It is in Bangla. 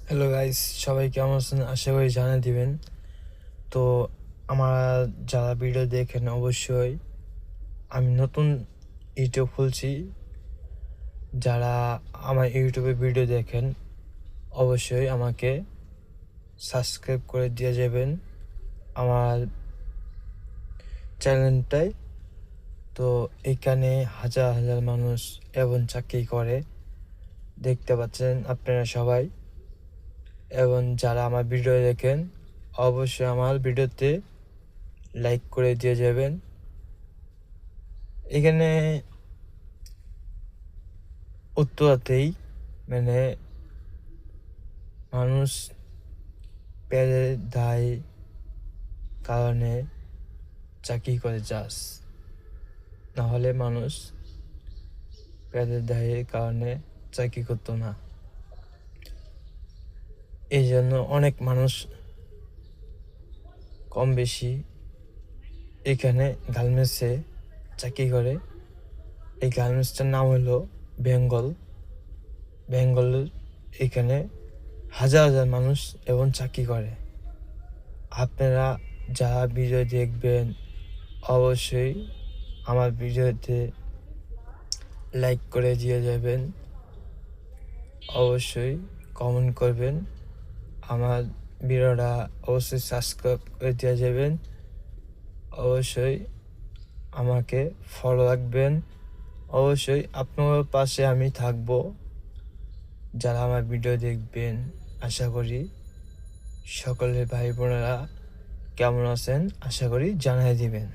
হ্যালো গাইস, সবাই কেমন আছেন? আশা করি জানিয়ে দিবেন। তো আমার যারা ভিডিও দেখেন অবশ্যই আমি নতুন ইউটিউব খুলছি। যারা আমার ইউটিউবে ভিডিও দেখেন অবশ্যই আমাকে সাবস্ক্রাইব করে দিয়ে যাবেন আমার চ্যানেলটায়। তো এখানে হাজার হাজার মানুষ এবং চাকরি করে, দেখতে পাচ্ছেন আপনারা সবাই। এবং যারা আমার ভিডিও দেখেন অবশ্যই আমার ভিডিওতে লাইক করে দিয়ে যাবেন। এখানে উত্তরাতেই মানে মানুষ পেটের দায় কারণে চাকরি করে যাস, নাহলে মানুষ পেটের দায়ের কারণে চাকরি করতো না। এই জন্য অনেক মানুষ কম বেশি এখানে গার্মেন্টসে চাকরি করে। এই গার্মেন্টসটার নাম হলো বেঙ্গল। এখানে হাজার হাজার মানুষ এবং চাকরি করে। আপনারা যারা ভিডিও দেখবেন অবশ্যই আমার ভিডিওতে লাইক করে দিয়ে যাবেন, অবশ্যই কমেন্ট করবেন, আমার ভিডিওটা অবশ্যই সাবস্ক্রাইব করে দিয়ে যাবেন, অবশ্যই আমাকে ফলো রাখবেন। অবশ্যই আপনার পাশে আমি থাকবো। যারা আমার ভিডিও দেখবেন আশা করি সকলের ভাই বোনেরা কেমন আছেন আশা করি জানিয়ে দিবেন।